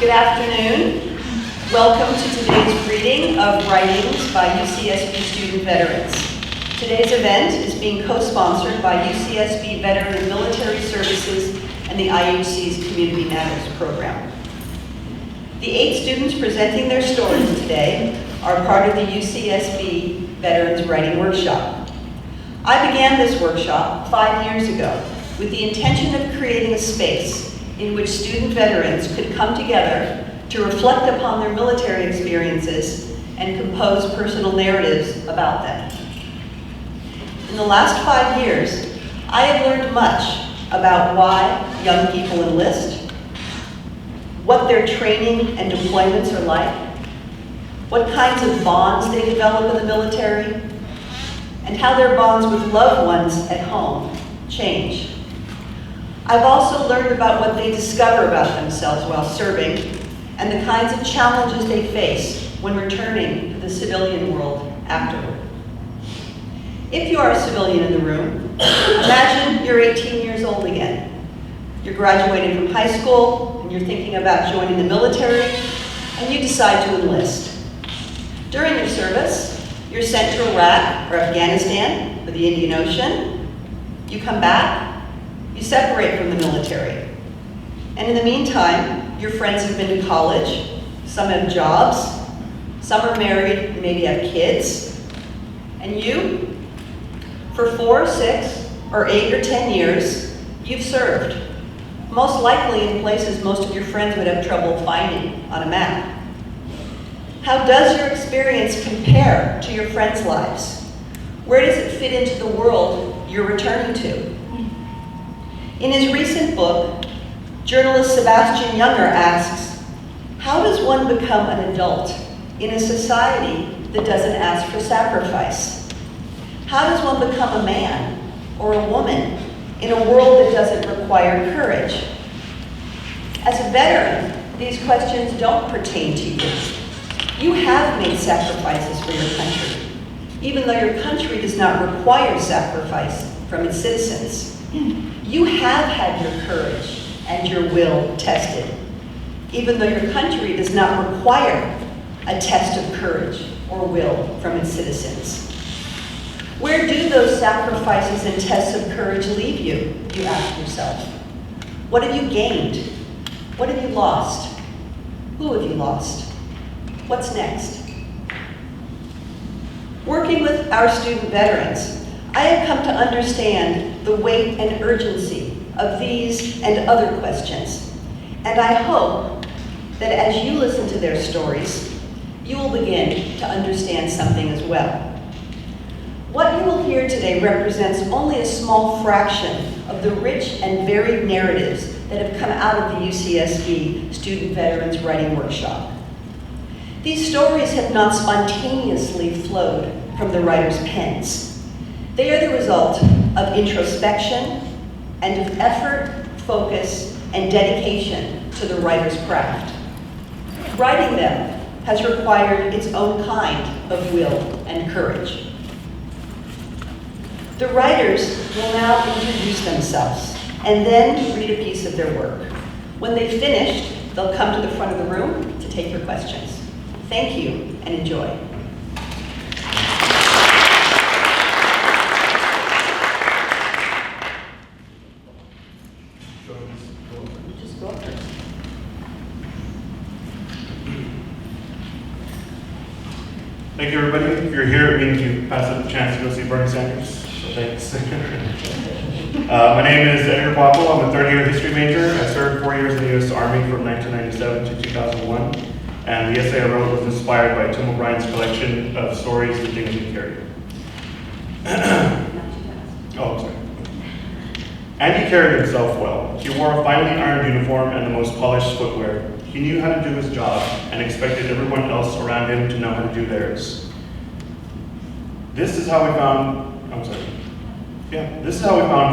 Good afternoon. Welcome to today's reading of Writings by UCSB student veterans. Today's event is being co-sponsored by UCSB Veteran and Military Services and the IHC's Community Matters program. The 8 students presenting their stories today are part of the UCSB Veterans Writing Workshop. I began this workshop 5 years ago with the intention of creating a space in which student veterans could come together to reflect upon their military experiences and compose personal narratives about them. In the last 5 years, I have learned much about why young people enlist, what their training and deployments are like, what kinds of bonds they develop in the military, and how their bonds with loved ones at home change. I've also learned about what they discover about themselves while serving and the kinds of challenges they face when returning to the civilian world afterward. If you are a civilian in the room, imagine you're 18 years old again. You're graduating from high school and you're thinking about joining the military, and you decide to enlist. During your service, you're sent to Iraq or Afghanistan or the Indian Ocean. You come back, you separate from the military. And in the meantime, your friends have been to college, some have jobs, some are married and maybe have kids. And you, for 4, 6, or 8 or 10 years, you've served. Most likely in places most of your friends would have trouble finding on a map. How does your experience compare to your friends' lives? Where does it fit into the world you're returning to? In his recent book, journalist Sebastian Younger asks, how does one become an adult in a society that doesn't ask for sacrifice? How does one become a man or a woman in a world that doesn't require courage? As a veteran, these questions don't pertain to you. You have made sacrifices for your country, even though your country does not require sacrifice from its citizens. You have had your courage and your will tested, even though your country does not require a test of courage or will from its citizens. Where do those sacrifices and tests of courage leave you, you ask yourself? What have you gained? What have you lost? Who have you lost? What's next? Working with our student veterans, I have come to understand the weight and urgency of these and other questions, and I hope that as you listen to their stories, you will begin to understand something as well. What you will hear today represents only a small fraction of the rich and varied narratives that have come out of the UCSB Student Veterans Writing Workshop. These stories have not spontaneously flowed from the writers' pens. They are the result of introspection and of effort, focus, and dedication to the writer's craft. Writing them has required its own kind of will and courage. The writers will now introduce themselves and then read a piece of their work. When they've finished, they'll come to the front of the room to take your questions. Thank you and enjoy. Thank you, everybody. If you're here, it means you passed up the chance to go see Bernie Sanders, so thanks. My name is Edgar Guapo. I'm a third-year history major. I served 4 years in the U.S. Army from 1997 to 2001, and the essay I wrote was inspired by Tim O'Brien's collection of stories, The Things We Carry. Oh, I'm sorry. Andy carried himself well. He wore a finely ironed uniform and the most polished footwear. He knew how to do his job and expected everyone else around him to know how to do theirs. This is how we found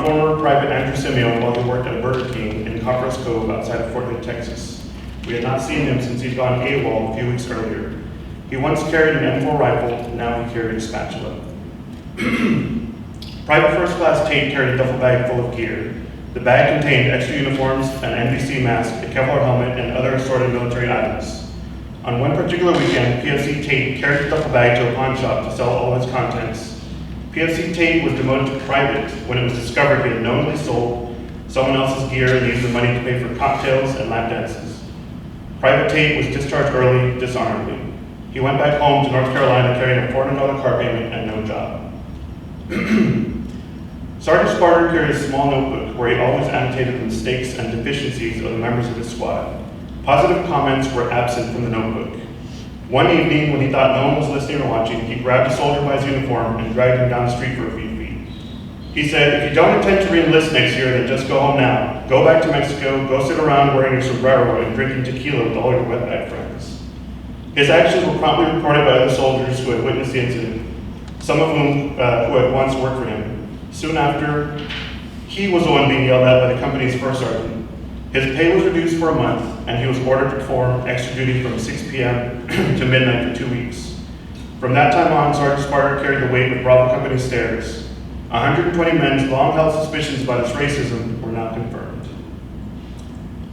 former Private Andrew Simeon while he worked at Burger King in Copper's Cove outside of Fort Hood, Texas. We had not seen him since he'd gone AWOL a few weeks earlier. He once carried an M4 rifle, now he carried a spatula. Private First Class Tate carried a duffel bag full of gear. The bag contained extra uniforms, an NBC mask, a Kevlar helmet, and other assorted military items. On one particular weekend, PFC Tate carried the duffel bag to a pawn shop to sell all of its contents. PFC Tate was demoted to private when it was discovered he had knowingly sold someone else's gear and used the money to pay for cocktails and lap dances. Private Tate was discharged early, dishonorably. He went back home to North Carolina carrying a $400 car payment and no job. Sergeant Sparter carried a small notebook where he always annotated the mistakes and deficiencies of the members of his squad. Positive comments were absent from the notebook. One evening, when he thought no one was listening or watching, he grabbed a soldier by his uniform and dragged him down the street for a few feet. He said, "If you don't intend to re-enlist next year, then just go home now. Go back to Mexico, go sit around wearing your sombrero and drinking tequila with all your wetback friends." His actions were promptly reported by other soldiers who had witnessed the incident, some of whom who had once worked for him. Soon after, he was the one being yelled at by the company's first sergeant. His pay was reduced for a month, and he was ordered to perform extra duty from 6 p.m. to midnight for 2 weeks. From that time on, Sergeant Sparter carried the weight of Bravo Company's stairs. 120 men's long-held suspicions about his racism were now confirmed.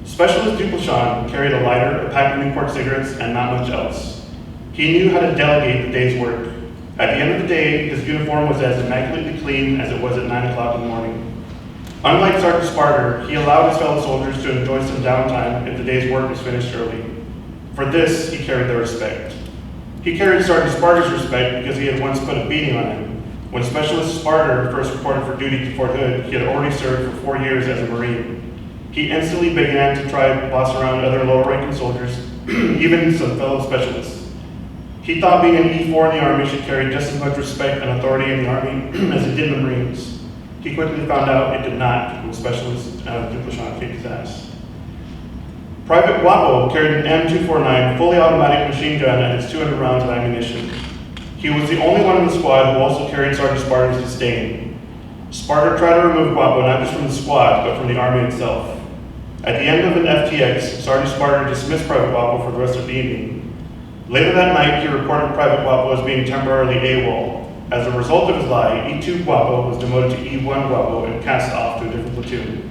Specialist Duplichan carried a lighter, a pack of Newport cigarettes, and not much else. He knew how to delegate the day's work. At the end of the day, his uniform was as immaculately clean as it was at 9 o'clock in the morning. Unlike Sergeant Sparter, he allowed his fellow soldiers to enjoy some downtime if the day's work was finished early. For this, he carried their respect. He carried Sergeant Sparter's respect because he had once put a beating on him. When Specialist Sparter first reported for duty to Fort Hood, he had already served for 4 years as a Marine. He instantly began to try to boss around other lower-ranking soldiers, even some fellow specialists. He thought being an E4 in the Army should carry just as much respect and authority in the Army as it did in the Marines. He quickly found out it did not when Specialist Duplichan kicked his ass. Private Guapo carried an M249 fully automatic machine gun and its 200 rounds of ammunition. He was the only one in the squad who also carried Sergeant Sparter's disdain. Sparter tried to remove Guapo not just from the squad, but from the Army itself. At the end of an FTX, Sergeant Sparter dismissed Private Guapo for the rest of the evening. Later that night, he reported Private Guapo as being temporarily AWOL. As a result of his lie, E2 Guapo was demoted to E1 Guapo and cast off to a different platoon.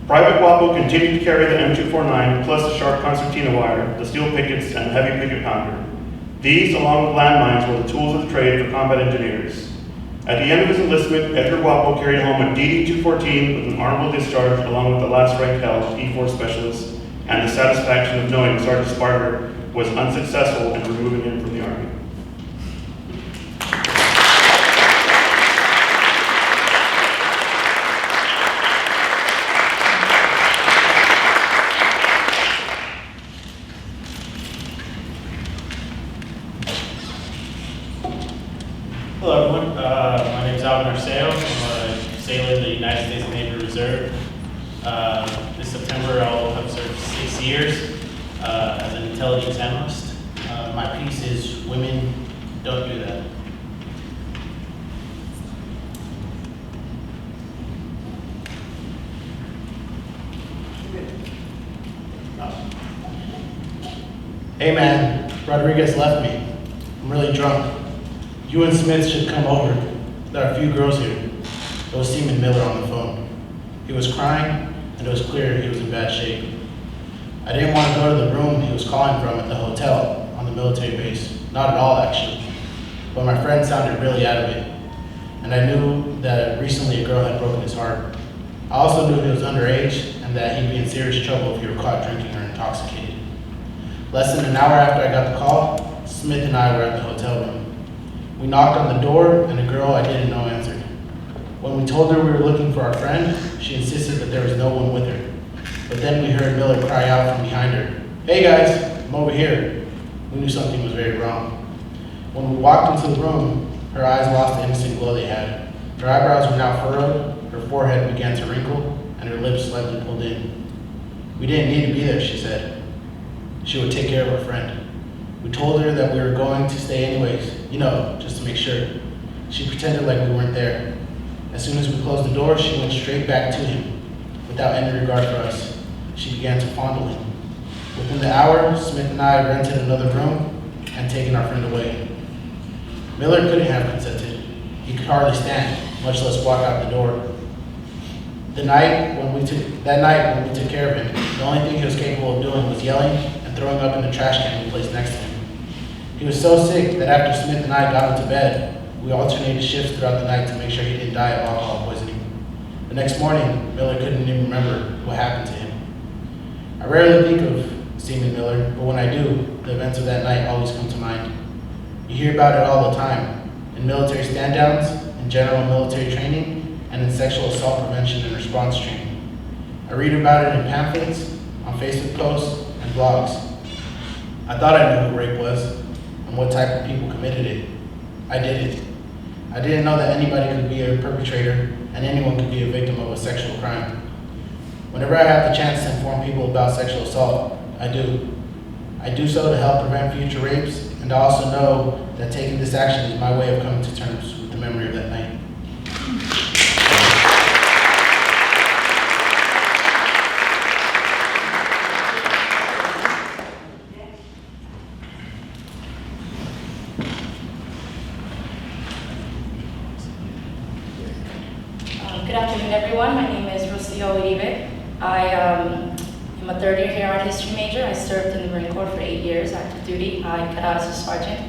Private Guapo continued to carry the M249 plus the sharp concertina wire, the steel pickets, and the heavy picket pounder. These, along with landmines, were the tools of the trade for combat engineers. At the end of his enlistment, Edgar Guapo carried home a DD-214 with an honorable discharge along with the last rank held E4 specialist and the satisfaction of knowing Sergeant Sparter was unsuccessful in removing him from the Army. Hello everyone, my name is Alvin Arceo. I'm a sailor in the United States Navy Reserve. This September I'll have served 6 years as an intelligence analyst. My piece is Women Don't Do That. Hey man, Rodriguez left me. I'm really drunk. You and Smith should come over. There are a few girls here. It was Seaman Miller on the phone. He was crying, and it was clear he was in bad shape. I didn't want to go to the room he was calling from at the hotel on the military base. Not at all, actually. But my friend sounded really out of it. And I knew that recently a girl had broken his heart. I also knew he was underage and that he'd be in serious trouble if he were caught drinking or intoxicated. Less than an hour after I got the call, Smith and I were at the hotel room. We knocked on the door, and a girl I didn't know answered. When we told her we were looking for our friend, she insisted that there was no one with her. But then we heard Miller cry out from behind her, "Hey guys, I'm over here." We knew something was very wrong. When we walked into the room, her eyes lost the innocent glow they had. Her eyebrows were now furrowed, her forehead began to wrinkle, and her lips slightly pulled in. "We didn't need to be there," she said. She would take care of our friend. We told her that we were going to stay anyways, just to make sure. She pretended like we weren't there. As soon as we closed the door, she went straight back to him. Without any regard for us, she began to fondle him. Within the hour, Smith and I rented another room and taken our friend away. Miller couldn't have consented. He could hardly stand, much less walk out the door. That night when we took care of him, the only thing he was capable of doing was yelling and throwing up in the trash can we placed next to him. He was so sick that after Smith and I got into bed, we alternated shifts throughout the night to make sure he didn't die of alcohol poisoning. The next morning, Miller couldn't even remember what happened to him. I rarely think of Seaman Miller, but when I do, the events of that night always come to mind. You hear about it all the time, in military stand-downs, in general military training, and in sexual assault prevention and response training. I read about it in pamphlets, on Facebook posts, and blogs. I thought I knew what rape was, and what type of people committed it. I didn't. I didn't know that anybody could be a perpetrator, and anyone could be a victim of a sexual crime. Whenever I have the chance to inform people about sexual assault, I do. I do so to help prevent future rapes, and I also know that taking this action is my way of coming to terms with the memory of that night. Good afternoon, everyone. My name is Rocio, Iribe. I am a third year here art history major. I served in the Marine Corps for 8 years, active duty. I cut out as a sergeant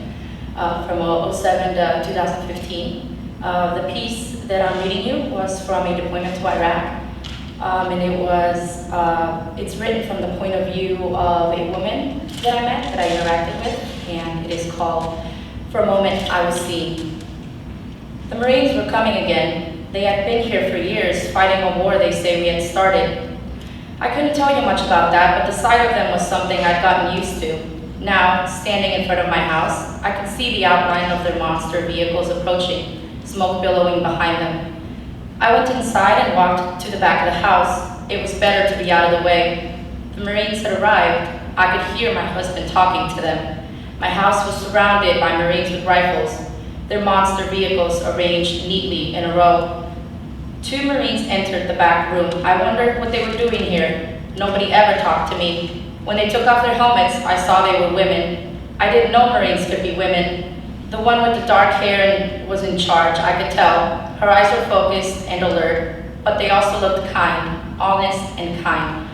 from 2007 to 2015. The piece that I'm reading you was from a deployment to Iraq. And it's written from the point of view of a woman that I met, that I interacted with, and it is called For a Moment I Was Seen. The Marines were coming again. They had been here for years, fighting a war they say we had started. I couldn't tell you much about that, but the sight of them was something I'd gotten used to. Now, standing in front of my house, I can see the outline of their monster vehicles approaching, smoke billowing behind them. I went inside and walked to the back of the house. It was better to be out of the way. The Marines had arrived. I could hear my husband talking to them. My house was surrounded by Marines with rifles, their monster vehicles arranged neatly in a row. 2 Marines entered the back room. I wondered what they were doing here. Nobody ever talked to me. When they took off their helmets, I saw they were women. I didn't know Marines could be women. The one with the dark hair was in charge, I could tell. Her eyes were focused and alert, but they also looked kind, honest and kind.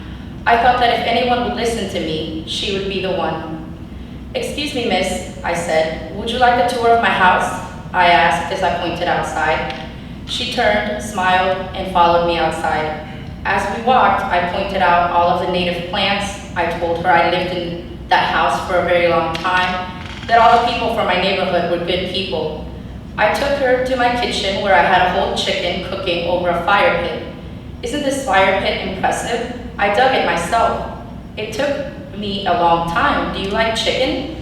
I thought that if anyone would listen to me, she would be the one. "Excuse me, miss," I said. "Would you like a tour of my house?" I asked as I pointed outside. She turned, smiled, and followed me outside. As we walked, I pointed out all of the native plants. I told her I lived in that house for a very long time, that all the people from my neighborhood were good people. I took her to my kitchen where I had a whole chicken cooking over a fire pit. "Isn't this fire pit impressive? I dug it myself. It took me a long time. Do you like chicken?"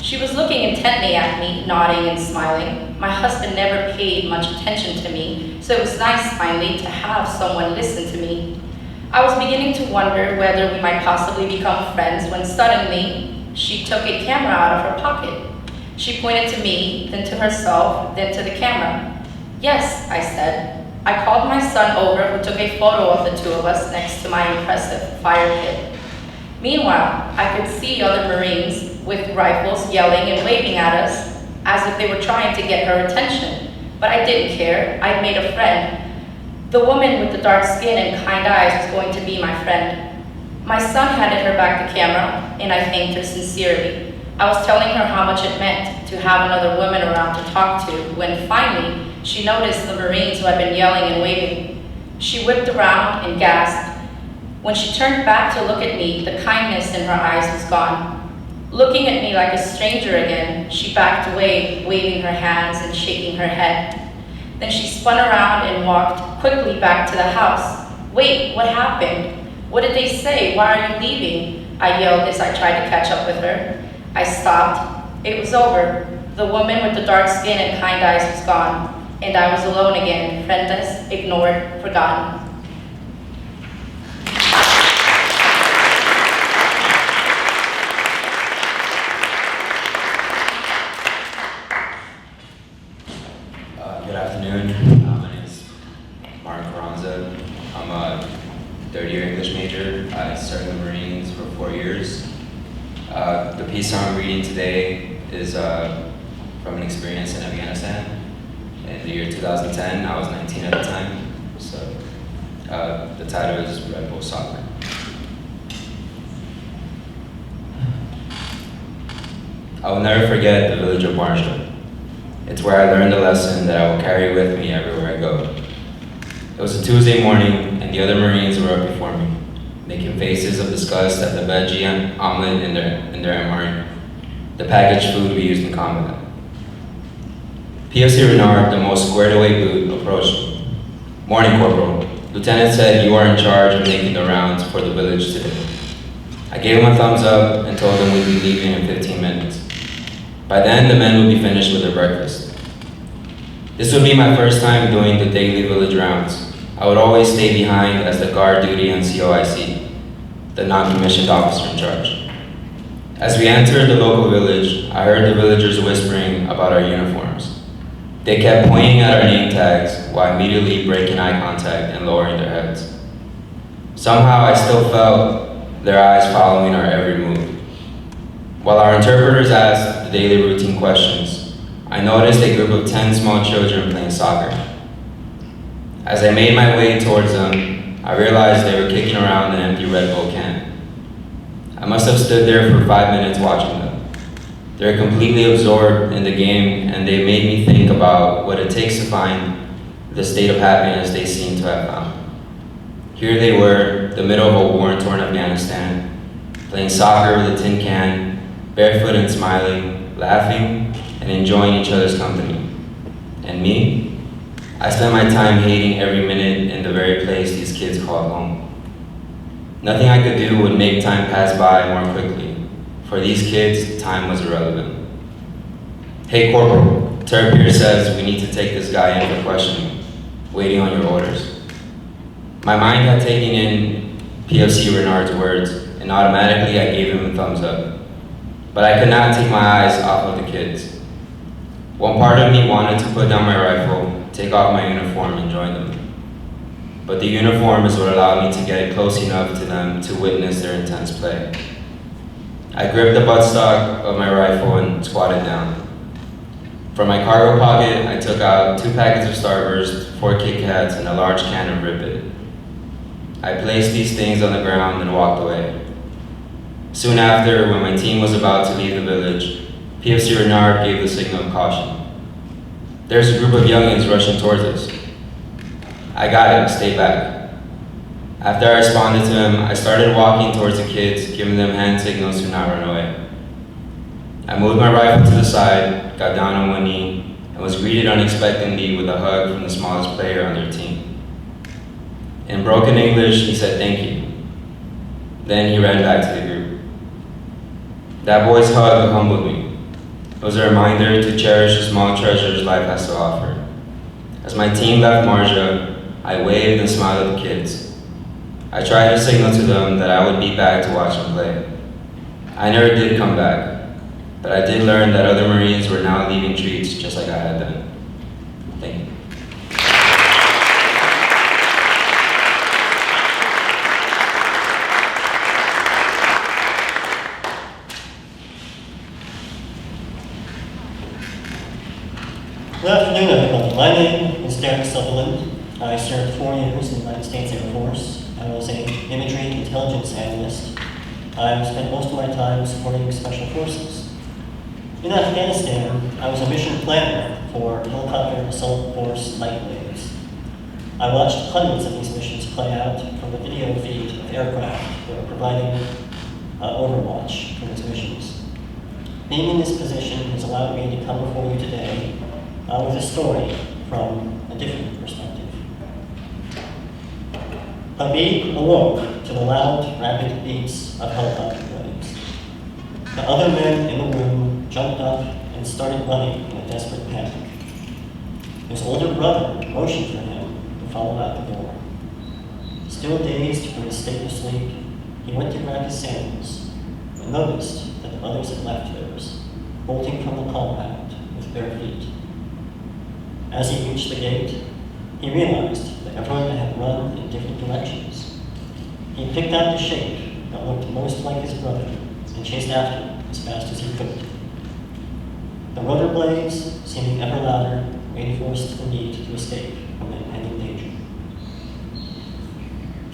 She was looking intently at me, nodding and smiling. My husband never paid much attention to me, so it was nice finally to have someone listen to me. I was beginning to wonder whether we might possibly become friends when suddenly she took a camera out of her pocket. She pointed to me, then to herself, then to the camera. "Yes," I said. I called my son over, who took a photo of the 2 of us next to my impressive fire pit. Meanwhile, I could see other Marines with rifles yelling and waving at us as if they were trying to get her attention. But I didn't care. I'd made a friend. The woman with the dark skin and kind eyes was going to be my friend. My son handed her back the camera, and I thanked her sincerely. I was telling her how much it meant to have another woman around to talk to when finally she noticed the Marines who had been yelling and waving. She whipped around and gasped. When she turned back to look at me, the kindness in her eyes was gone. Looking at me like a stranger again, she backed away, waving her hands and shaking her head. Then she spun around and walked quickly back to the house. "Wait, what happened? What did they say? Why are you leaving?" I yelled as I tried to catch up with her. I stopped. It was over. The woman with the dark skin and kind eyes was gone, and I was alone again, friendless, ignored, forgotten. Good afternoon. My name is Carranza. I'm a third-year English major. I served in the Marines for 4 years. The piece I'm reading today is from an experience in Afghanistan in the year 2010. I was 19 at the time. So The title is Red Bull Soccer. I will never forget the village of Marshall. It's where I learned a lesson that I will carry with me everywhere I go. It was a Tuesday morning, and the other Marines were up before me, making faces of disgust at the veggie omelet in their MRE, the packaged food we used in combat. PFC Renard, the most squared-away boot, approached me. "Morning, Corporal. Lieutenant said you are in charge of making the rounds for the village today." I gave him a thumbs up and told him we'd be leaving in 15 minutes. By then, the men would be finished with their breakfast. This would be my first time doing the daily village rounds. I would always stay behind as the guard duty NCOIC, the non-commissioned officer in charge. As we entered the local village, I heard the villagers whispering about our uniforms. They kept pointing at our name tags while immediately breaking eye contact and lowering their heads. Somehow I still felt their eyes following our every move. While our interpreters asked the daily routine questions, I noticed a group of 10 small children playing soccer. As I made my way towards them, I realized they were kicking around an empty Red Bull can. I must have stood there for 5 minutes watching them. They were completely absorbed in the game, and they made me think about what it takes to find the state of happiness they seem to have found. Here they were, the middle of a war-torn Afghanistan, playing soccer with a tin can, barefoot and smiling, laughing, and enjoying each other's company. And me? I spent my time hating every minute in the very place these kids called home. Nothing I could do would make time pass by more quickly. For these kids, time was irrelevant. "Hey, Corporal, Terp here says we need to take this guy in for questioning, waiting on your orders." My mind had taken in PFC Renard's words, and automatically I gave him a thumbs up. But I could not take my eyes off of the kids. One part of me wanted to put down my rifle, take off my uniform, and join them. But the uniform is what allowed me to get close enough to them to witness their intense play. I gripped the buttstock of my rifle and squatted down. From my cargo pocket, I took out 2 packets of Starburst, 4 Kit Kats, and a large can of Ribbit. I placed these things on the ground and walked away. Soon after, when my team was about to leave the village, PFC Renard gave the signal of caution. "There's a group of youngins rushing towards us." "I got it, stay back." After I responded to him, I started walking towards the kids, giving them hand signals to not run away. I moved my rifle to the side, got down on one knee, and was greeted unexpectedly with a hug from the smallest player on their team. In broken English, he said thank you. Then he ran back to the group. That boy's hug humbled me. It was a reminder to cherish the small treasures life has to offer. As my team left Marja, I waved and smiled at the kids. I tried to signal to them that I would be back to watch them play. I never did come back, but I did learn that other Marines were now leaving treats just like I had done. Thank you. Good afternoon, everyone. My name is Dereck Sutherland. I served 4 years in the United States Air Force. I was an imagery intelligence analyst. I spent most of my time supporting special forces. In Afghanistan, I was a mission planner for helicopter assault force light waves. I watched hundreds of these missions play out from the video feed of aircraft that were providing overwatch for these missions. Being in this position has allowed me to come before you today with a story from a different perspective. Habib awoke to the loud, rapid beats of helicopter waves. The other men in the room jumped up and started running in a desperate panic. His older brother motioned for him to follow out the door. Still dazed from his state of sleep, he went to grab his sandals and noticed that the others had left theirs, bolting from the compound with bare feet. As he reached the gate, he realized that everyone had run in different directions. He picked out the shape that looked most like his brother and chased after him as fast as he could. The rotor blades, seeming ever louder, reinforced the need to escape from the impending danger.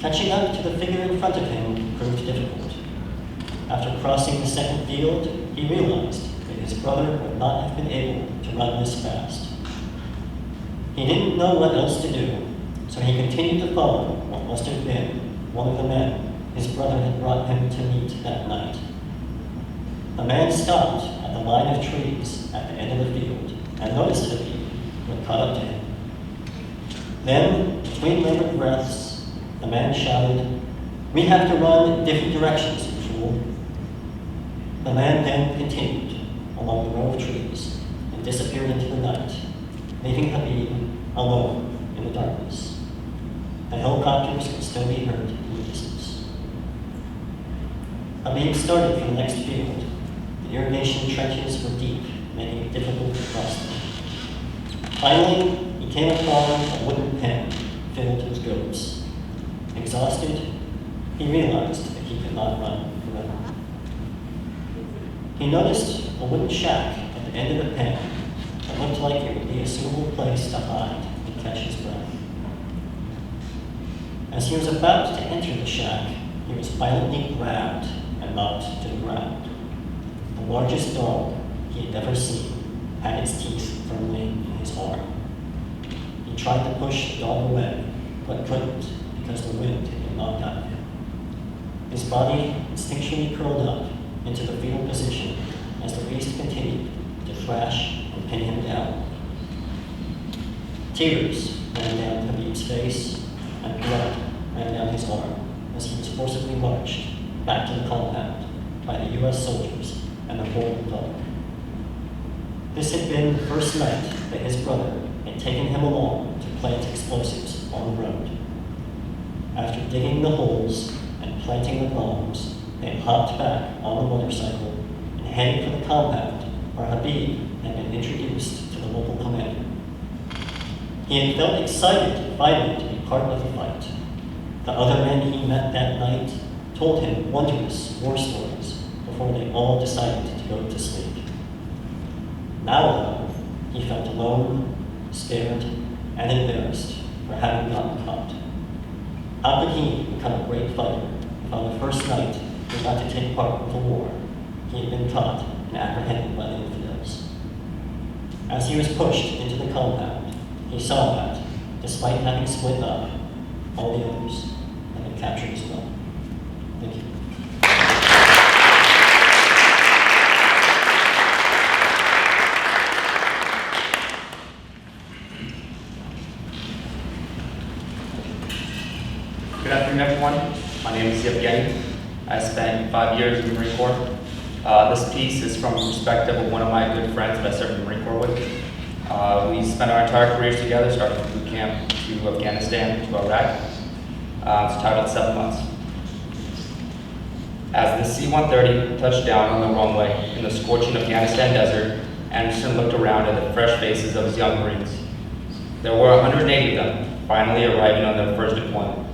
Catching up to the figure in front of him proved difficult. After crossing the second field, he realized that his brother would not have been able to run this fast. He didn't know what else to do, so he continued to follow what must have been one of the men his brother had brought him to meet that night. The man stopped at the line of trees at the end of the field and noticed Levin when caught up to him. Then, between labored breaths, the man shouted, "We have to run in different directions, you fool." The man then continued along the row of trees and disappeared into the night, leaving Habib alone in the darkness. The helicopters could still be heard in the distance. Habib started for the next field. The irrigation trenches were deep, making it difficult to cross them. Finally, he came upon a wooden pen filled with goats. Exhausted, he realized that he could not run forever. He noticed a wooden shack at the end of the pen that looked like it would be a suitable place to hide and catch his breath. As he was about to enter the shack, he was violently grabbed and knocked to the ground. The largest dog he had ever seen had its teeth firmly in his arm. He tried to push the dog away, but couldn't because the wind had been knocked out of him. His body instinctually curled up into the fetal position as the beast continued to thrash and pin him down. Tears ran down Habib's face and blood ran down his arm as he was forcibly marched back to the compound by the U.S. soldiers and the golden dog. This had been the first night that his brother had taken him along to plant explosives on the road. After digging the holes and planting the bombs, they hopped back on the motorcycle and headed for the compound where Habib had been introduced to the local commander. He had felt excited finally to be part of the fight. The other men he met that night told him wondrous war stories before they all decided to go to sleep. Now, though, he felt alone, scared, and embarrassed for having gotten caught. How could he become a great fighter if on the first night he was about to take part in the war, he had been caught and apprehended by the infidels? As he was pushed into the compound, he saw that, despite having split up, all the others had been captured as well. Thank you. Good afternoon, everyone. My name is Yevgeniy. I spent 5 years in the Marine Corps. This piece is from the perspective of one of my good friends that I served in the Marine Corps with. We spent our entire careers together, starting from boot camp to Afghanistan to Iraq. It's titled 7 Months. As the C-130 touched down on the runway in the scorching Afghanistan desert, Anderson looked around at the fresh faces of his young Marines. There were 180 of them, finally arriving on their first deployment.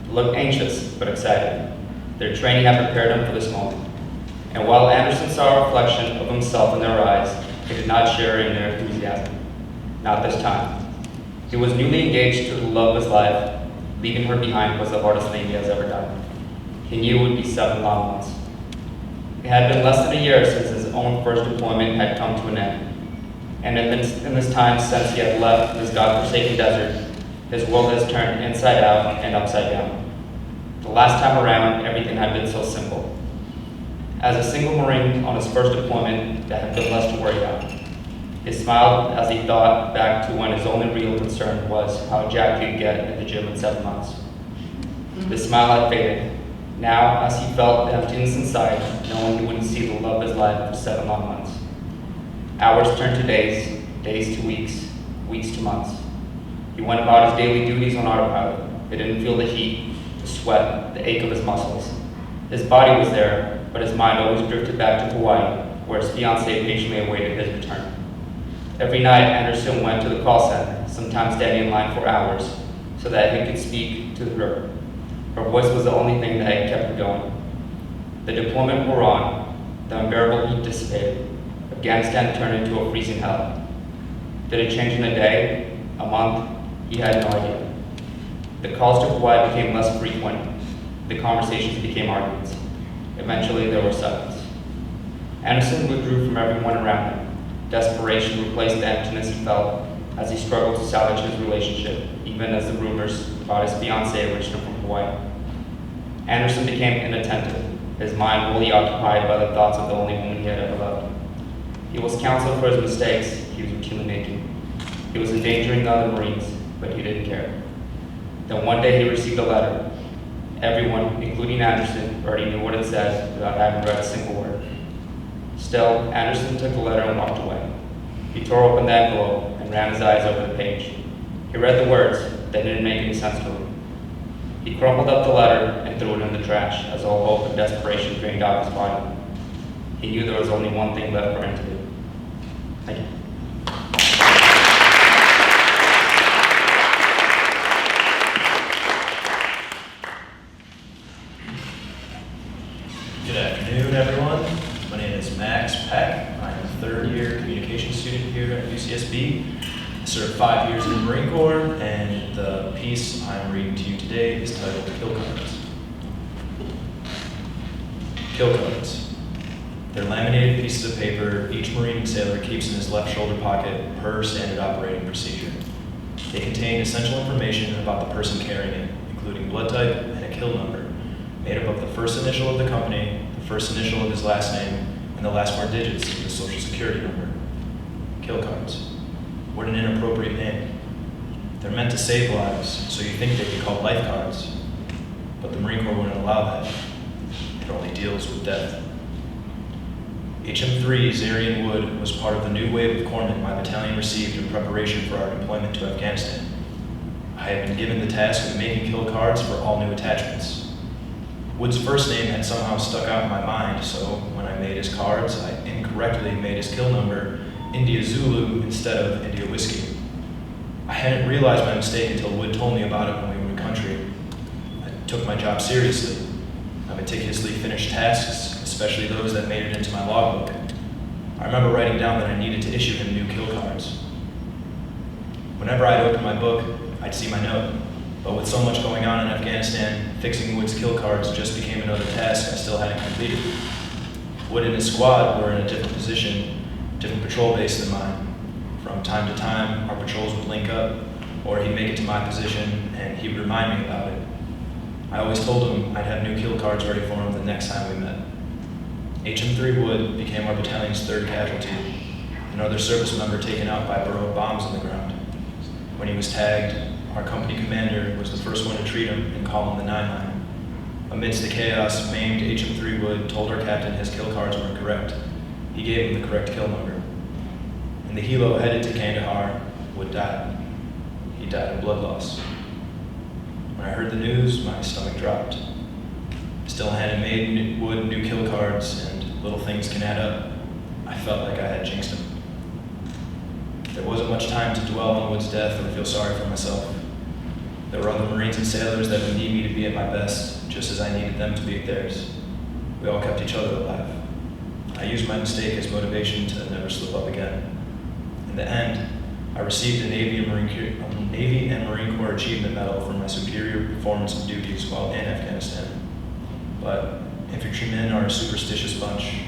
They looked anxious, but excited. Their training had prepared them for this moment. And while Anderson saw a reflection of himself in their eyes, he did not share in their enthusiasm. Not this time. He was newly engaged to the love of his life. Leaving her behind was the hardest thing he has ever done. He knew it would be 7 long months. It had been less than a year since his own first deployment had come to an end. And in this time since he had left this godforsaken desert, his world has turned inside out and upside down. The last time around, everything had been so simple. As a single Marine on his first deployment, that had been less to worry about. He smiled as he thought back to when his only real concern was how Jack could get at the gym in 7 months. The smile had faded. Now, as he felt the emptiness inside, knowing he wouldn't see the love of his life for 7 long months. Hours turned to days, days to weeks, weeks to months. He went about his daily duties on autopilot. He didn't feel the heat, the sweat, the ache of his muscles. His body was there, but his mind always drifted back to Hawaii, where his fiancée patiently awaited his return. Every night, Anderson went to the call center, sometimes standing in line for hours, so that he could speak to her. Her voice was the only thing that had kept her going. The deployment wore on. The unbearable heat dissipated. Afghanistan turned into a freezing hell. Did it change in a day? A month? He had no idea. The calls to Hawaii became less frequent. The conversations became arguments. Eventually, there was silence. Anderson withdrew from everyone around him. Desperation replaced the emptiness he felt as he struggled to salvage his relationship, even as the rumors about his fiancée reached him from Hawaii. Anderson became inattentive, his mind wholly occupied by the thoughts of the only woman he had ever loved. He was counseled for his mistakes he was routinely making. He was endangering the other Marines, but he didn't care. Then one day he received a letter. Everyone, including Anderson, already knew what it said without having read a single word. Still, Anderson took the letter and walked away. He tore open the envelope and ran his eyes over the page. He read the words that didn't make any sense to him. He crumpled up the letter and threw it in the trash as all hope and desperation drained out of his body. He knew there was only one thing left for him to do. Thank you. Good afternoon, everyone. My name is Peck. I'm a third-year communications student here at UCSB. I served 5 years in the Marine Corps, and the piece I'm reading to you today is titled Kill Cards. Kill cards. They're laminated pieces of paper each Marine and sailor keeps in his left shoulder pocket per standard operating procedure. They contain essential information about the person carrying it, including blood type and a kill number, made up of the first initial of the company, the first initial of his last name, and the last 4 digits of his social security number. Kill cards. What an inappropriate name. They're meant to save lives, so you think they'd be called life cards. But the Marine Corps wouldn't allow that. It only deals with death. HM3 Zarian Wood was part of the new wave of corpsmen my battalion received in preparation for our deployment to Afghanistan. I had been given the task of making kill cards for all new attachments. Wood's first name had somehow stuck out in my mind, so when I made his cards, I incorrectly made his kill number India Zulu instead of India Whiskey. I hadn't realized my mistake until Wood told me about it when we were in country. I took my job seriously. I meticulously finished tasks, especially those that made it into my logbook. I remember writing down that I needed to issue him new kill cards. Whenever I'd open my book, I'd see my note. But with so much going on in Afghanistan, fixing Wood's kill cards just became another task I still hadn't completed. Wood and his squad were in a different position, different patrol base than mine. From time to time, our patrols would link up, or he'd make it to my position, and he would remind me about it. I always told him I'd have new kill cards ready for him the next time we met. HM3 Wood became our battalion's 3rd casualty, another service member taken out by Burrow bombs on the ground. When he was tagged, our company commander was the first one to treat him and call him the 9-9. Amidst the chaos, maimed HM3 Wood told our captain his kill cards were incorrect. He gave him the correct kill number. In the helo headed to Kandahar, Wood died. He died of blood loss. When I heard the news, my stomach dropped. Still hadn't made Wood new kill cards, and little things can add up. I felt like I had jinxed him. There wasn't much time to dwell on Wood's death or feel sorry for myself. There were other Marines and sailors that would need me to be at my best, just as I needed them to be at theirs. We all kept each other alive. I used my mistake as motivation to never slip up again. In the end, I received a Navy and Marine Corps Achievement Medal for my superior performance of duties while in Afghanistan. But infantrymen are a superstitious bunch.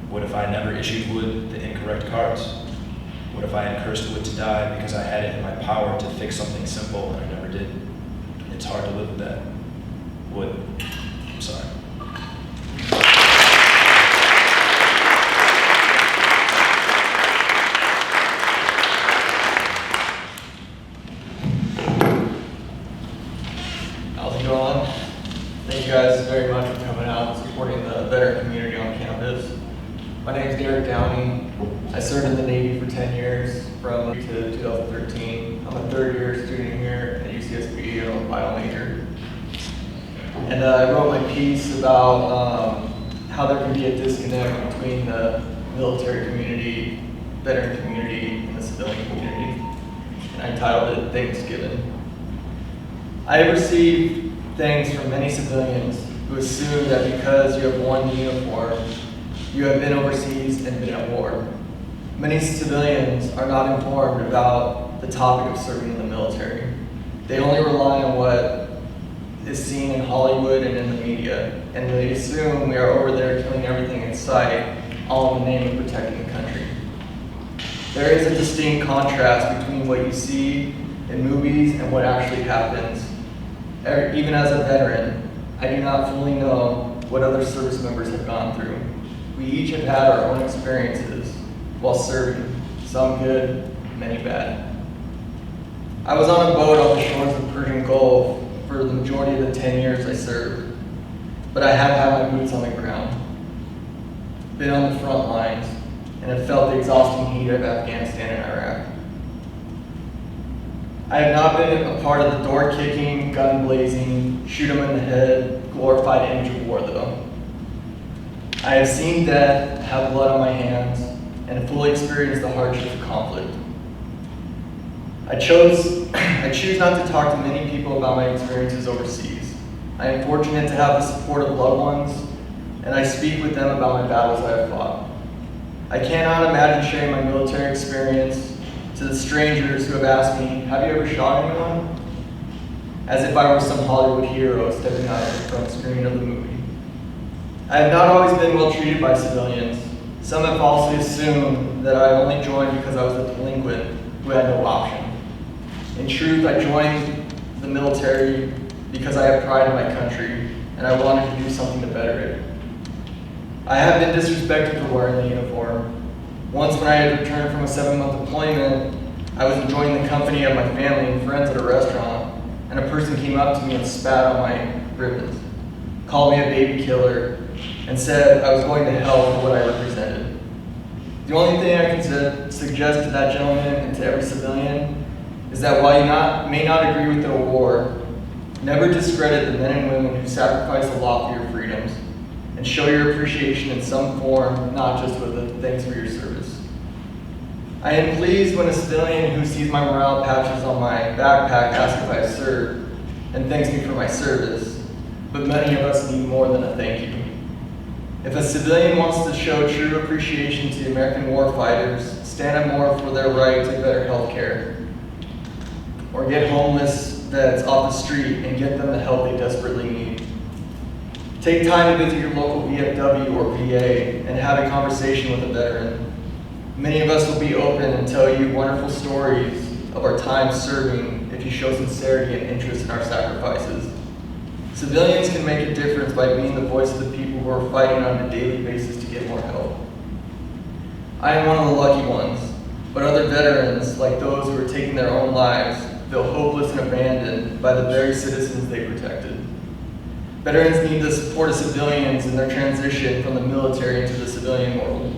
What if I never issued Wood the incorrect cards? What if I had cursed Wood to die because I had it in my power to fix something simple and I never did? It's hard to live with that. Wood, I'm sorry. How's it going? Thank you guys very much for coming out and supporting the veteran community on campus. My name is Downey. I served in the Navy for 10 years, from to 2013. I'm a 3rd-year student here at UCSB. I'm a bio major. And I wrote my piece about how there can be a disconnect between the military community, veteran community, and the civilian community. And I titled it Thanksgiving. I have received things from many civilians who assume that because you have worn the uniform, you have been overseas and been at war. Many civilians are not informed about the topic of serving in the military. They only rely on what is seen in Hollywood and in the media, and they assume we are over there killing everything in sight, all in the name of protecting the country. There is a distinct contrast between what you see in movies and what actually happens. Even as a veteran, I do not fully know what other service members have gone through. We each have had our own experiences while serving, some good, many bad. I was on a boat off the shores of the Persian Gulf for the majority of the 10 years I served, but I have had my boots on the ground, been on the front lines, and have felt the exhausting heat of Afghanistan and Iraq. I have not been a part of the door-kicking, gun-blazing, shoot 'em in the head, glorified image of war, though. I have seen death, have blood on my hands, and fully experienced the hardships of conflict. I choose not to talk to many people about my experiences overseas. I am fortunate to have the support of loved ones, and I speak with them about my battles I have fought. I cannot imagine sharing my military experience to the strangers who have asked me, "Have you ever shot anyone?" As if I were some Hollywood hero stepping out of the front screen of the movie. I have not always been well treated by civilians. Some have falsely assumed that I only joined because I was a delinquent who had no option. In truth, I joined the military because I have pride in my country and I wanted to do something to better it. I have been disrespected for wearing the uniform. Once when I had returned from a 7-month deployment, I was enjoying the company of my family and friends at a restaurant, and a person came up to me and spat on my ribbons, called me a baby killer, and said I was going to hell for what I represented. The only thing I can suggest to that gentleman and to every civilian is that while you may not agree with the war, never discredit the men and women who sacrifice a lot for your freedoms, and show your appreciation in some form, not just with a thanks for your service. I am pleased when a civilian who sees my morale patches on my backpack asks if I have served and thanks me for my service, but many of us need more than a thank you. If a civilian wants to show true appreciation to the American warfighters, stand up more for their right to better health care, or get homeless vets off the street and get them the help they desperately need. Take time to visit your local VFW or VA and have a conversation with a veteran. Many of us will be open and tell you wonderful stories of our time serving if you show sincerity and interest in our sacrifices. Civilians can make a difference by being the voice of the people who are fighting on a daily basis to get more help. I am one of the lucky ones, but other veterans, like those who are taking their own lives, feel hopeless and abandoned by the very citizens they protected. Veterans need the support of civilians in their transition from the military into the civilian world.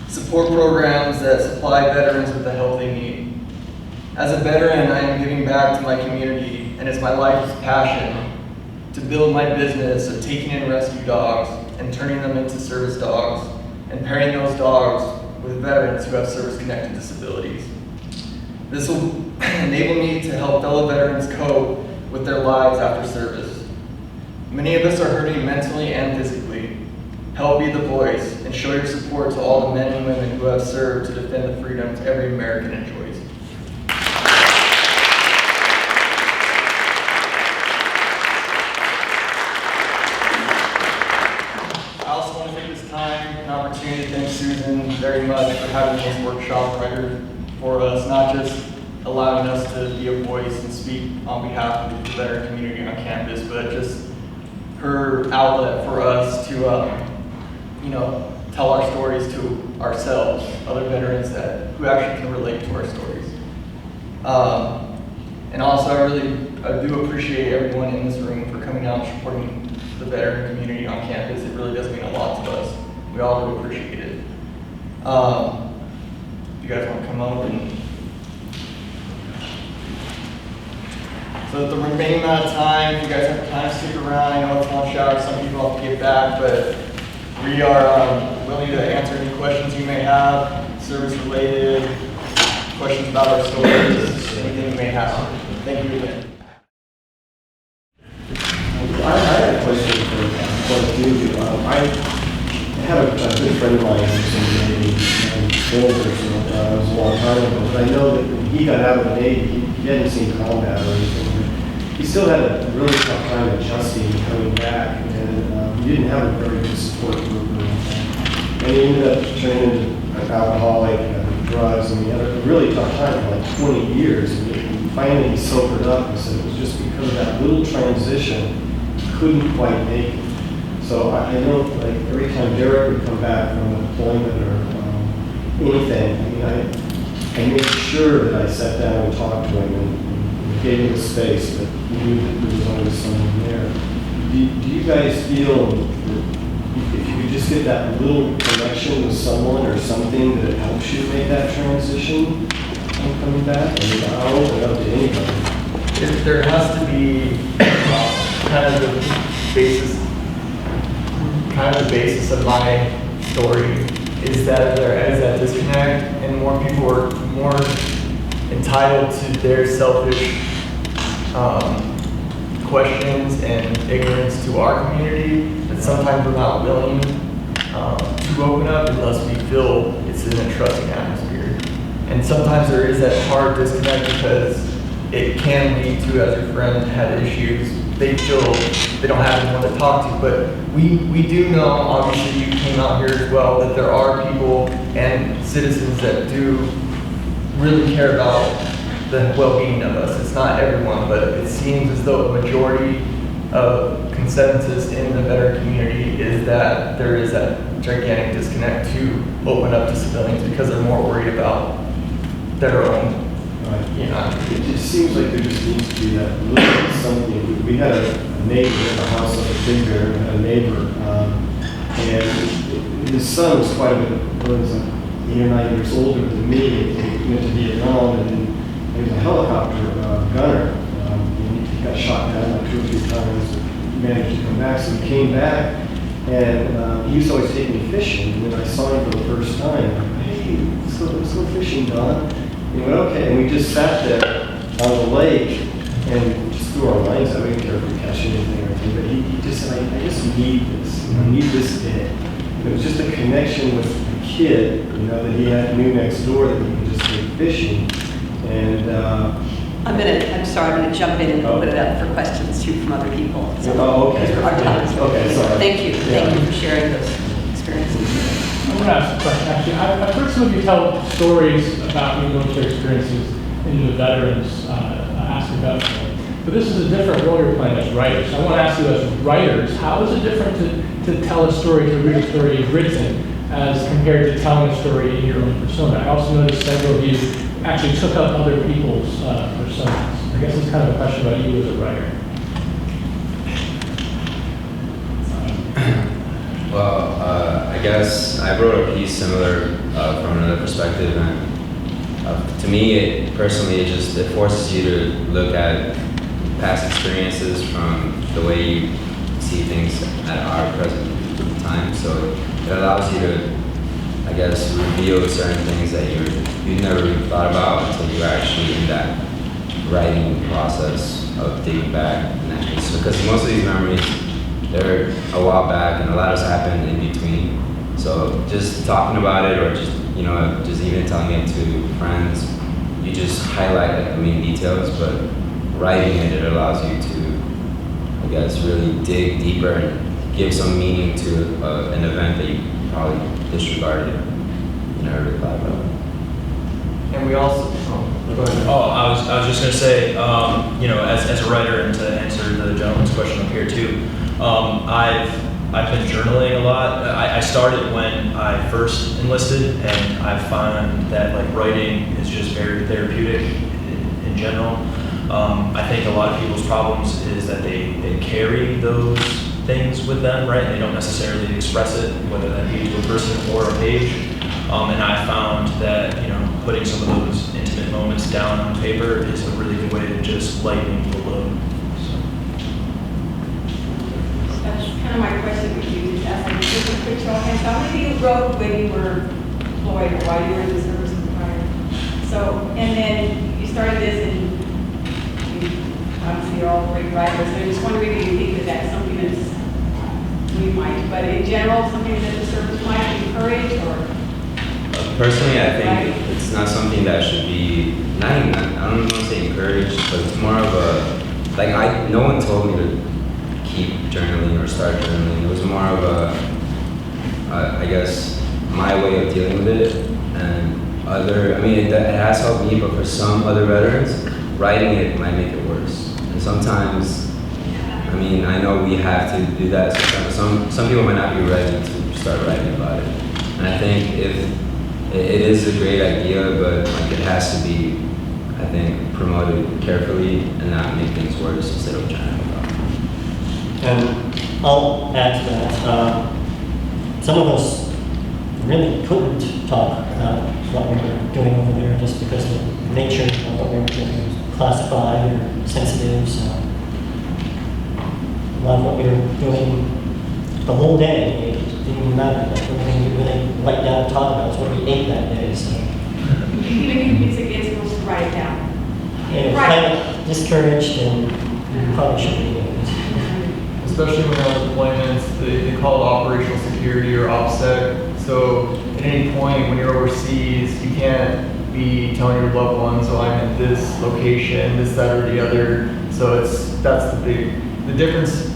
Support programs that supply veterans with the help they need. As a veteran, I am giving back to my community, and it's my life's passion to build my business of taking in rescue dogs and turning them into service dogs and pairing those dogs with veterans who have service-connected disabilities. This will enable me to help fellow veterans cope with their lives after service. Many of us are hurting mentally and physically. Help be the voice and show your support to all the men and women who have served to defend the freedoms every American enjoys. I also want to take this time and opportunity to thank Susan very much for having this workshop writer for us, not just allowing us to be a voice and speak on behalf of the veteran community on campus, but just her outlet for us to, tell our stories to ourselves, other veterans who actually can relate to our stories. And also, I do appreciate everyone in this room for coming out and supporting the veteran community on campus. It really does mean a lot to us. We all do appreciate it. If you guys want to come up and... So the remaining amount of time, if you guys have time to stick around, I know it's lunch hour, some people have to get back, but we are willing to answer any questions you may have, service-related, questions about our stories, anything you may have. Thank you again. I had a question for both of you. I had a good friend of mine who's in the Navy, and old person, a long time ago, but I know that when he got out of the Navy, he hadn't seen combat or anything. But he still had a really tough time adjusting and coming back, and he didn't have a very good support group or anything. And he ended up turning into an alcoholic, drugs, and he had a really tough time for like 20 years. And finally he sobered up and said it was just because of that little transition, he couldn't quite make it. So I know, like, every time Dereck would come back from deployment or anything, I mean, I made sure that I sat down and talked to him and gave him the space, but he knew that there was always someone there. Do you guys feel that if you could just get that little connection with someone or something that helps you make that transition from coming back? I mean, I'll open it up to anybody. There has to be kind of the basis of my story is that there is that disconnect, and more people are more entitled to their selfish questions and ignorance to our community, that sometimes we're not willing to open up unless we feel it's in a trusting atmosphere. And sometimes there is that hard disconnect because it can lead to, as your friend had issues, they feel they don't have anyone to talk to. But we do know, obviously you came out here as well, that there are people and citizens that do really care about the well-being of us. It's not everyone, but it seems as though a majority of consensus in the veteran community is that there is that gigantic disconnect to open up to civilians because they're more worried about their own. You know, It just seems like there just needs to be that little something. We had a neighbor in the house up at Big Bear, a neighbor, and his son was quite a bit, was 8 or 9 years older than me. He went to Vietnam, and then he was a helicopter gunner. And he got shot down like 2 or 3 times, and managed to come back. So he came back, and he used to always take me fishing. And when I saw him for the first time, I'm like, hey, let's go fishing, Don. And he went, okay, and we just sat there on the lake and just threw our lines out. We didn't care if we catch anything or anything, but he just said, I just need this. I need this day. And it was just a connection with a kid, that he knew next door that he could just take fishing. And I'm sorry, I'm going to jump in and open it up for questions too from other people. Oh, okay. Our time is Okay, sorry. Thank you. Yeah. Thank you for sharing those experiences. I want to ask a question. Actually, I've heard some of you tell stories about your military experiences in the veterans ask about them. But this is a different role you're playing as writers. So I want to ask you as writers, how is it different to tell a story, to read a story written, as compared to telling a story in your own persona? I also noticed several of you actually took up other people's personas. I guess it's kind of a question about you as a writer. Well, I guess I wrote a piece similar from another perspective, and to me, personally, it forces you to look at past experiences from the way you see things at our present time. So it allows you to, I guess, reveal certain things that you never really thought about until you're actually in that writing process of digging back and actually. So, because most of these memories, they're a while back, and a lot has happened in between. So just talking about it, or just just even telling it to friends, you just highlight like the main details. But writing it allows you to, I guess, really dig deeper and give some meaning to an event that you probably disregarded, never thought about. And we also, go ahead. Oh, I was just gonna say, as a writer, and to answer the gentleman's question up here too, I've been journaling a lot. I started when I first enlisted, and I found that like writing is just very therapeutic in general. I think a lot of people's problems is that they carry those things with them, right? They don't necessarily express it, whether that be to a person or a page. And I found that putting some of those intimate moments down on paper is a really good way to just lighten the load. That's kind of my question with you. Just a quick show of hands. How many of you wrote when you were employed or while you were in the service prior? So, and then you started this, and you obviously you're all great writers. And I just wondering if you think that that's something that's we might, but in general, something that the service might encourage, or? personally, I think it's not something that should be, not even, I don't want to say encouraged, but it's more of a, like no one told me to keep journaling or start journaling. It was more of a, I guess, my way of dealing with it. And I mean, it has helped me, but for some other veterans, writing it might make it worse. And sometimes, I mean, I know we have to do that. Sometimes some people might not be ready to start writing about it. And I think if it is a great idea, but like it has to be, I think, promoted carefully and not make things worse instead of trying to help out. And I'll add to that. Some of us really couldn't talk about what we were doing over there just because the nature of what we were doing was classified or sensitive. So a lot of what we were doing the whole day, it didn't even matter. Like, everything we really write down and talk about is what we ate that day. So. Even if it's against supposed to write it down. Yeah, kind of discouraged and probably should be doing it. Especially when on deployments, they call it operational security or OPSEC. So at any point when you're overseas, you can't be telling your loved ones, "Oh, I'm at this location, this, that, or the other." So that's the difference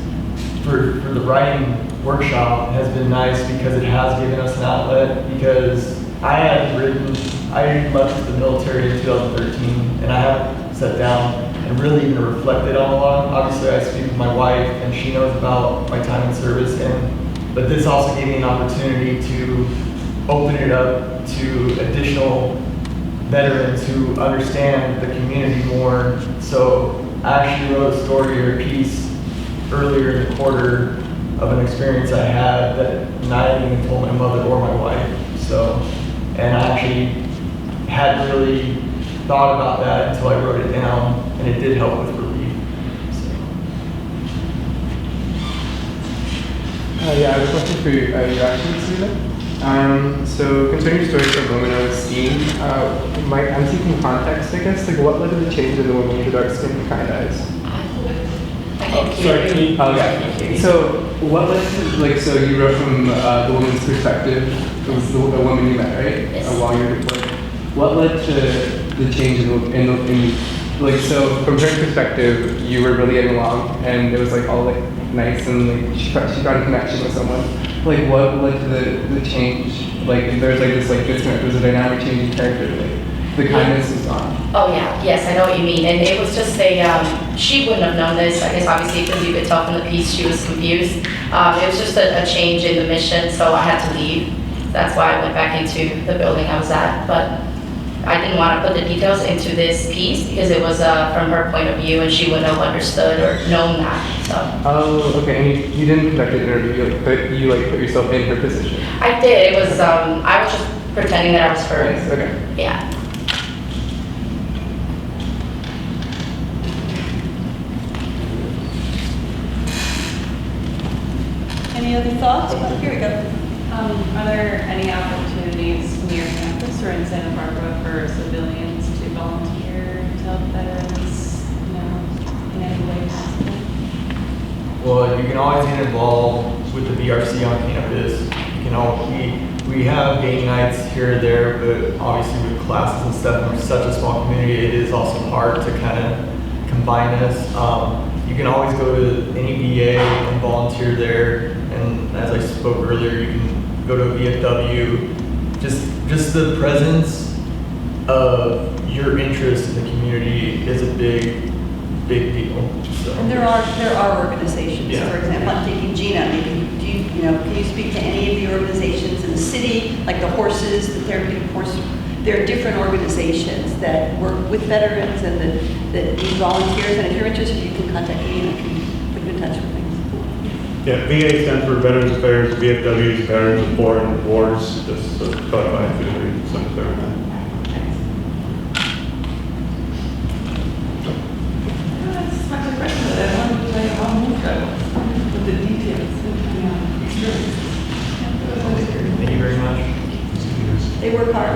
for the writing workshop has been nice because it has given us an outlet. Because I left the military in 2013, and I haven't sat down and really even reflected on a lot. Obviously, I speak with my wife, and she knows about my time in service, but this also gave me an opportunity to open it up to additional veterans who understand the community more. So I actually wrote a story or a piece earlier in the quarter of an experience I had that I hadn't even told my mother or my wife. So, and I actually hadn't really thought about that until I wrote it down, and it did help with relief. Yeah, I have a question for your actions, Stephen. So concerning your story for a moment on steam, I'm seeking context, I guess. Like, what led to the change in the woman with the dark skin and kind eyes? Sorry, So, what led to, like, so you wrote from the woman's perspective, it was the woman you met, right? Yes. While you were deployed. What led to the change in like, so from her perspective, you were really getting along, and it was like all like nice, and like she got a connection with someone. Like, what led to the change? Like, there's like this like disconnect, there's a dynamic change in character, like the kindness is gone. Oh yeah, yes, I know what you mean. And it was just she wouldn't have known this, I guess obviously because you could tell from the piece she was confused. It was just a change in the mission, so I had to leave. That's why I went back into the building I was at. But I didn't want to put the details into this piece because it was from her point of view and she wouldn't have understood or known that, so. Oh, okay, and you didn't conduct an interview, but you like put yourself in her position. I did, it was, I was just pretending that I was her. Nice, okay. Yeah. Any other thoughts? Oh, here we go. Are there any opportunities near campus or in Santa Barbara for civilians to volunteer to help veterans, in any way possible? Well, you can always get involved with the VRC on campus. We have game nights here or there, but obviously with classes and stuff, and we're such a small community, it is also hard to kind of combine us. You can always go to any VA and volunteer there, and as I spoke earlier, you can go to a VFW. Just the presence of your interest in the community is a big deal. So. And there are organizations. Yeah. For example, I'm thinking Gina. Maybe can you speak to any of the organizations in the city, like the horses, the therapeutic horse? There are different organizations that work with veterans and that need volunteers. And if you're interested, you can contact me and I can put you in touch with things. Yeah, VA stands for Veterans Affairs, VFW is Veterans of Foreign Wars, just to clarify if you agree with some of that. That's my question. I wanted to play along with the details of experiences. Thank you very much. They work hard.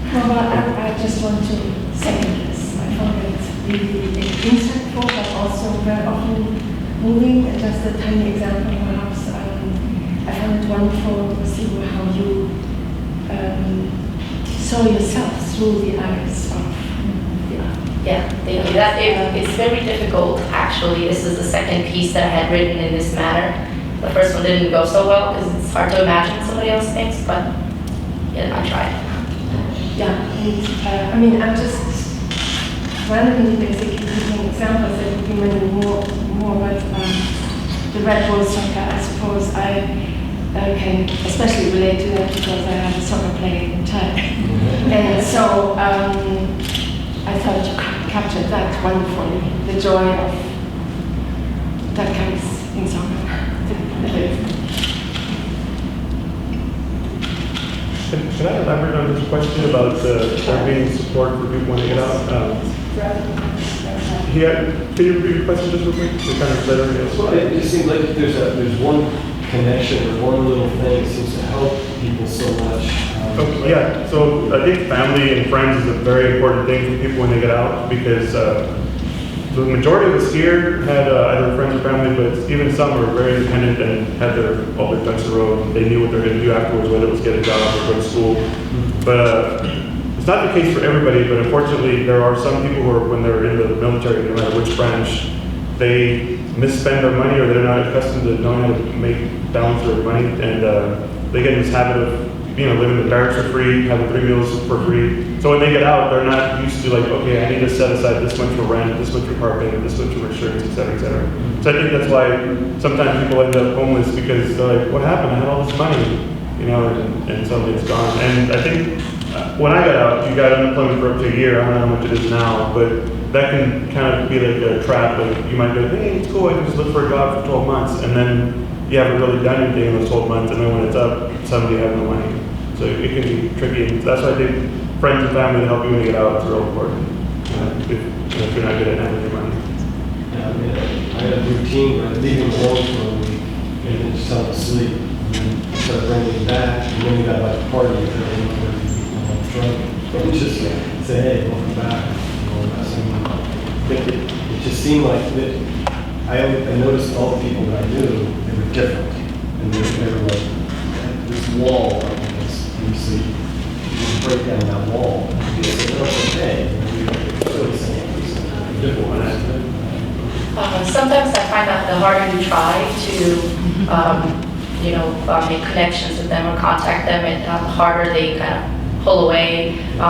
Well, I just want to second this. I found it really insightful, but also very often moving. Just a tiny example, perhaps. I found it wonderful to see how you saw yourself through the eyes of the art. Yeah, thank you. It's very difficult, actually. This is the second piece that I had written in this manner. The first one didn't go so well because it's hard to imagine somebody else thinks, but yeah, I tried. Yeah, and I mean, I'm just randomly basically giving examples that would be many more, but the Red Bull soccer, I suppose I can especially relate to that because I have a soccer playing child. And so I thought you captured that wonderfully, the joy of that comes in soccer. Can I elaborate on this question about there being support for people when they get out? Can you repeat your question just real quick? Well, it just seems like there's one connection or one little thing that seems to help people so much. Yeah, so I think family and friends is a very important thing for people when they get out because the majority of us here had either friends or family, but even some were very independent and had all their ducks in a row. And they knew what they were going to do afterwards, whether it was get a job or go to school. But it's not the case for everybody, but unfortunately there are some people who are, when they're in the military, no matter which branch, they misspend their money or they're not accustomed to knowing how to balance their money, and they get in this habit of living in the barracks for free, having 3 meals for free. So when they get out, they're not used to okay, I need to set aside this much for rent, this much for car payment, this much for insurance, et cetera, et cetera. So I think that's why sometimes people end up homeless because they're like, what happened? I had all this money, and suddenly it's gone. And I think when I got out, you got unemployment for up to a year. I don't know how much it is now, but that can kind of be like a trap. Like you might go, hey, it's cool, I can just look for a job for 12 months. And then you haven't really done anything in those 12 months. And then when it's up, suddenly you have no money. So it can be tricky. And that's why I think friends and family to help you when you get out is real important. If you're not good at handling your money. Yeah, I had a routine where I'd leave him alone for a week and then just tell him to sleep. And then start bringing him back. And then we got like a party and drunk. Just say, hey, welcome back. It just seemed like I noticed all the people that I knew, they were different. And they were like, this wall against you see, you break down that wall. It's okay. Sometimes I find that the harder you try to, make connections with them or contact them, and the harder they kind of pull away. I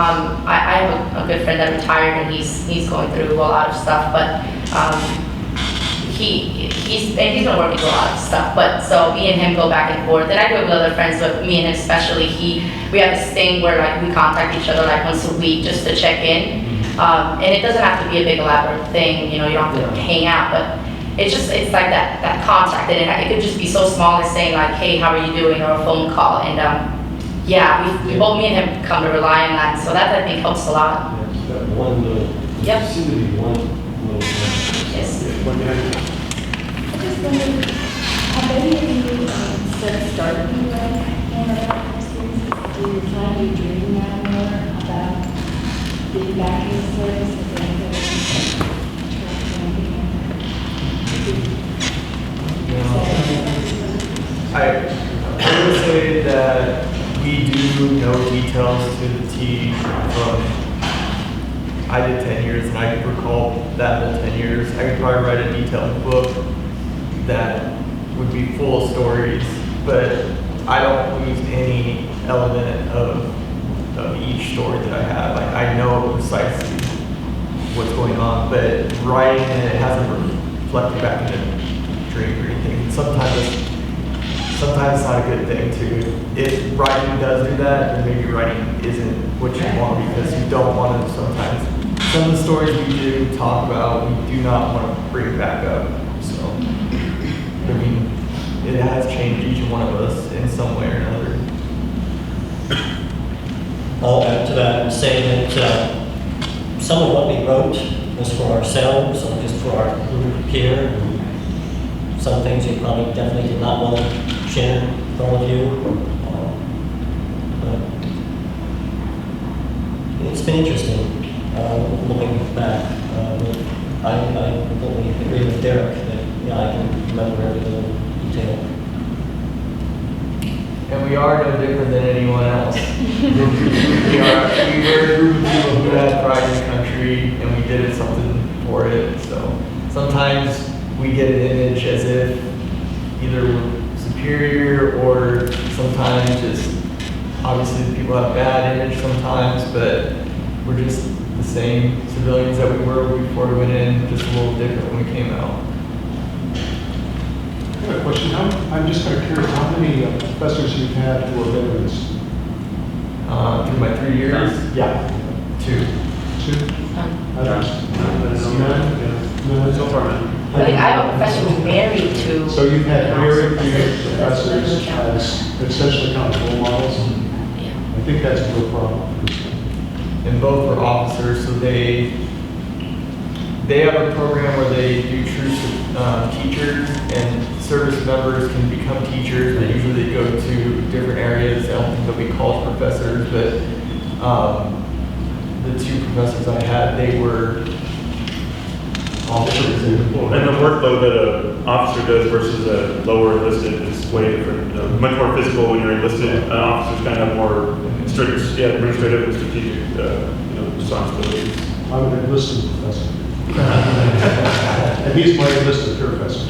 have a good friend that retired, and he's going through a lot of stuff, but he's been working through a lot of stuff. But so me and him go back and forth, and I do it with other friends, but me and him especially, we have this thing where we contact each other once a week just to check in. And it doesn't have to be a big elaborate thing, you don't have to hang out, but it's like that contact, and it could just be so small as saying hey, how are you doing, or a phone call, and we both, me and him, come to rely on that, so that I think helps a lot. That one little, yep. Seemed to be one little thing. Yes. I just wondered, have any of you started to write more about experiences? Do you finally dream now more about the backing stories of the I would say that we do know details to the T from, I did 10 years and I could recall that whole 10 years. I could probably write a detailed book that would be full of stories, but I don't lose any element of each story that I have. I know precisely what's going on, but writing it hasn't reflected back into a dream or anything. Sometimes it's not a good thing too. If writing does do that, then maybe writing isn't what you want, because you don't want to sometimes. Some of the stories we do talk about, we do not want to bring back up. So, I mean, it has changed each one of us in some way or another. I'll add to that and say that some of what we wrote was for ourselves or just for our group here. And some things you probably definitely did not want to share with all of you. But it's been interesting looking back. I completely agree with Dereck that I can remember every little detail. and we are no different than anyone else. we were a group of people who had pride in the country, and we did something for it. So sometimes we get an image as if either we're superior, or sometimes just, obviously people have bad image sometimes, but we're just the same civilians that we were before we went in, just a little different when we came out. I have a question. I'm just kind of curious, how many professors you've had who are veterans? Through my 3 years? Yeah. Two. No, so far, man. I have a professor who's married to. So you've had very few professors as essentially kind of role models? I think that's a real problem. And both were officers, so they have a program where they do true teachers, and service members can become teachers. They usually go to different areas. I don't think they'll be college professors, but the two professors I had, they were officers. And the workload that an officer does versus a lower enlisted is way different. Much more physical when you're enlisted. Officers kind of have more strict, administrative and strategic, responsibilities. I'm an enlisted professor. And he's my enlisted professor.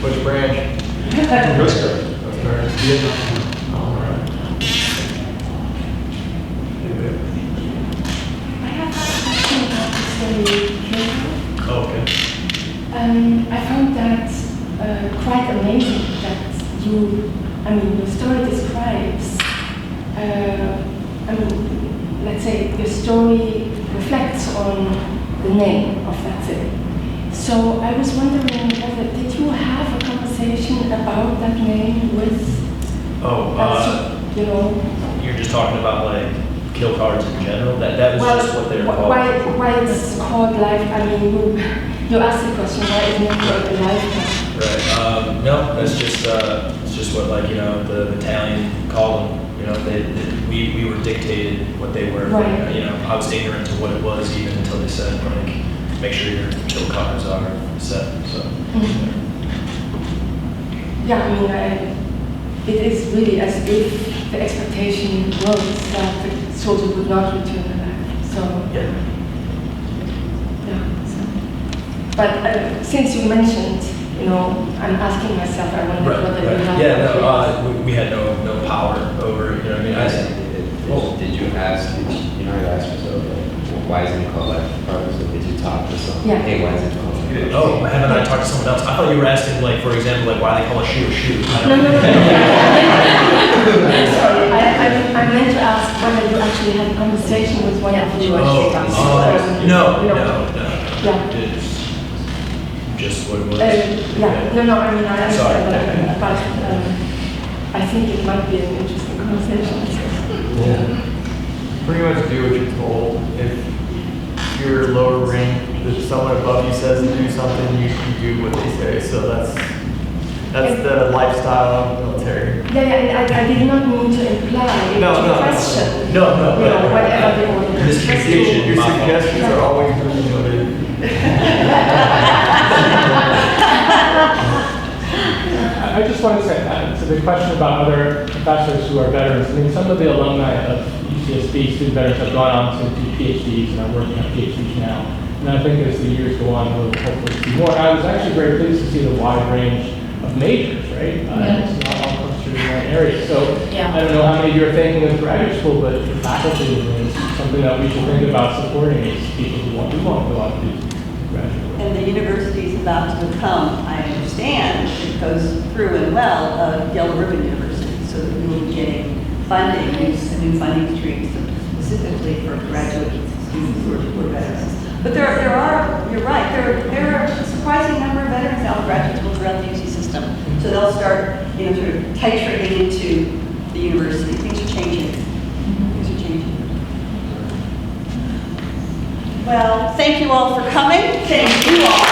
Which branch? Coast Guard. Vietnam. All right. I have a question about the story Kill. Oh, okay. I found that quite amazing that your story describes, let's say the story reflects on the name of that city. So I was wondering whether, did you have a conversation about that name with, You're just talking about like kill cards in general? That was just what they were called? Why it's called life, you asked the question, why isn't it called a life? Right. No, that's just it's just what the battalion called them. We were dictated what they were. Right. I was ignorant to what it was even until they said make sure your kill cards are set. So. Yeah, it is really as if the expectation was that the soldier would not return alive. So yeah. But since you mentioned, I'm asking myself, I wonder whether you have. Yeah, we had no power over it. Did you ask yourself, why is it called life cards? So did you talk to someone? Yeah. Hey, why is it called life cards? Oh, haven't I talked to someone else? I thought you were asking, for example, why they call a shoe a shoe. No. Sorry, I meant to ask whether you actually had a conversation with one of the No. Yeah. It's just what it was. I understand Sorry. that, but I think it might be an interesting conversation. Yeah. Pretty much do what you're told. If you're lower rank, if someone above you says to do something, you do what they say. So that's the lifestyle of the military. Yeah, I did not mean to imply No. question. No. Whatever the order is. Miscommunication. Your suggestions are always really noted. I just want to say, to the question about other professors who are veterans, some of the alumni of UCSB student veterans have gone on to do PhDs and are working on PhDs now. And I think as the years go on, we'll hopefully see more. I was actually very pleased to see the wide range of majors, right? It's not all comes through one area. So I don't know how many of you are thinking of graduate school, but for faculty, it's something that we should think about supporting is people who want to go on to graduate school. And the university is about to become, I understand, it goes through and well, a Yellow Ribbon University, so that we will be getting funding, new funding streams specifically for graduate students who are veterans. But there are, you're right, there are a surprising number of veterans now in graduate school throughout the UC system. So they'll start, sort of titrating into the university. Things are changing. Well, thank you all for coming. Thank you all.